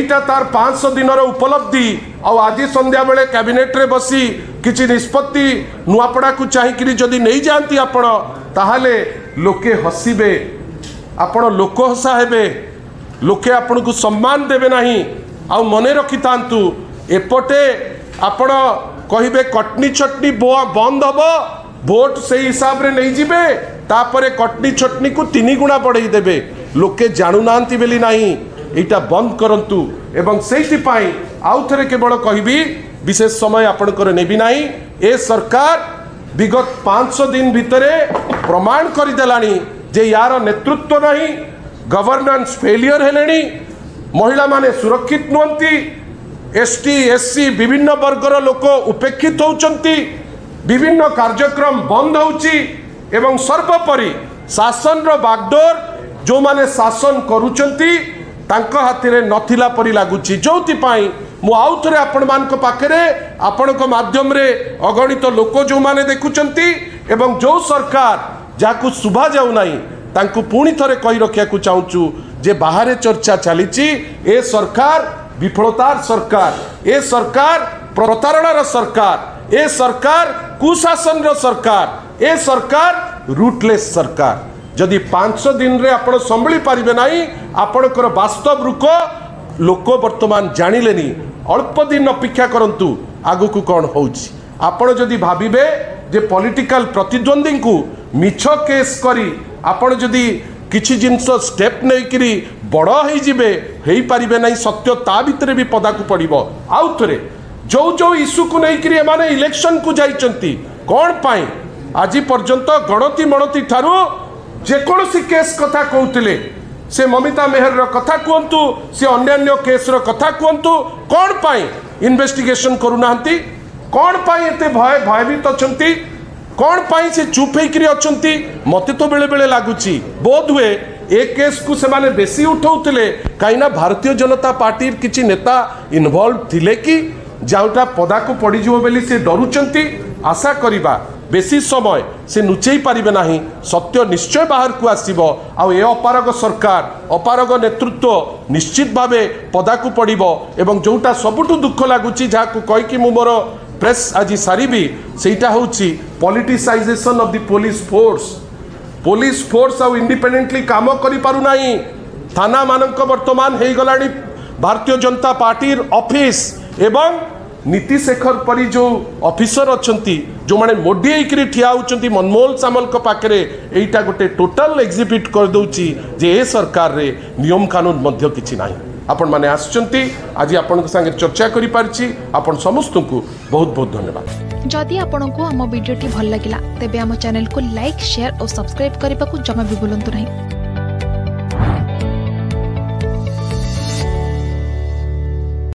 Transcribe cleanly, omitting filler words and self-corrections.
एटा तार 500 दिन उपलब्धि आज संध्या बेले कैबिनेट रे बसी किछि निष्पत्ति नुआपड़ा को चाहिए जदि नहीं जाती आपण ताहले लोके हसीबे आपण लोक हसा हेबे लोके आपण को सम्मान देबे नहीं आ मने रखि तांतु एपटे आपण कहिबे कटनी छटनी बंद हबो भोट से हिसाब रे नहीं जिबे तापरे कटनी छटनी को 3 गुणा बढ़ाई देबे लोके जानू नांती बेली नहीं एटा बंद करंतु एवं सेति पाई आउ थरे केवल कहिबी विशेष समय आपनकर नेबी नहीं ए सरकार विगत 500 दिन भितरे प्रमाण कर देलानी जे यार नेतृत्व नहीं गवर्नेंस फेलियर हेलेनी महिला माने सुरक्षित नुहंती एसटी एससी विभिन्न वर्गर लोक उपेक्षित होउचंती विभिन्न कार्यक्रम बंद होउची एवं सर्वोपरि शासन रो बागडोर जो माने शासन करूचंती तांको हाथरे नथिला परि लागुची जोति पाई मु आउ थरे आपण मानक पाखरे आपणक माध्यम रे अगणित लोक जो माने देखुचंती एवं जो सरकार जाकु सुभा जाउ नाही तांको पुणी थरे कहि रखिया को चाहूचु जे बाहरे चर्चा चलीची ए सरकार विफलतार सरकार ए सरकार प्रतारणार सरकार ए सरकार कुशासन सरकार ए सरकार रूटलेस सरकार जदि 500 दिन रे आपण संभली पारिबे नाही आपणकर वास्तव रुक लोक वर्तमान जानिलेनी अल्प दिन अपेक्षा करंतु आगु को कौन होउची आपण जदि भाबिबे जे पॉलिटिकल प्रतिद्वंदी को मिछ केस करी आपण जदि किछि जिंस स्टेप नै करी बड़ हेई जिबे हेई पारिबे नाही सत्य ता भितरे भी पदा को पड़िबो आउ थरे जो जो इश्यू को नहीं करी माने इलेक्शन को जाइचंती कोन पाई आजि पर्यंत गणति मणति ठारू जे कोनोसी केस कथा कहउतिले से ममिता मेहर रो कथा कहंतु से अन्य केस रो कथा कहंतु कोन पाई इन्वेस्टिगेशन करू नाहंती कोन पाई एते भयभीत अछंती कोन पाई से चुप हेकरी अछंती मते तो बेले बेले लागुची बोध हुए ए केस को से माने बेसी उठाउतिले काइना भारतीय जनता पार्टी किछि नेता इन्वॉल्व थिले कि जाउटा पदा को पड़ी जिवो बेली से डरुचंती आशा करिबा बेसी समय से नुचेई पारिबे नाही सत्य निश्चय बाहर को आसीबो आ ए अपारग सरकार अपारग नेतृत्व निश्चित भावे पदा को पड़िबो एवं जोटा सबुठु दुख लागुची जाकु कहि कि मु मोर प्रेस आज सारिबी सेटा होउची politicisation of the police force आ इंडिपेंडेंटली काम करि पारु नाही थाना मानक वर्तमान हे गलानी भारतीय जनता पार्टी ऑफिस एवं नीति शेखर परी जो ऑफिसर अछंती जो माने मोडी हेकरी ठिया होचंती मनमोहन सामल को पाखरे एटा गोटे टोटल एग्जिबिट कर दउची जे ए सरकार रे नियम कानून मध्य किछि नाही आपण माने आछंती आज आपण संगे चर्चा करि पारछि आपण समस्त को बहुत बहुत धन्यवाद जदि आपण को हम वीडियो टी भल लागिला तेबे हम चैनल को लाइक शेयर और सब्सक्राइब करबा को जमा भी भूलंतु नहीं।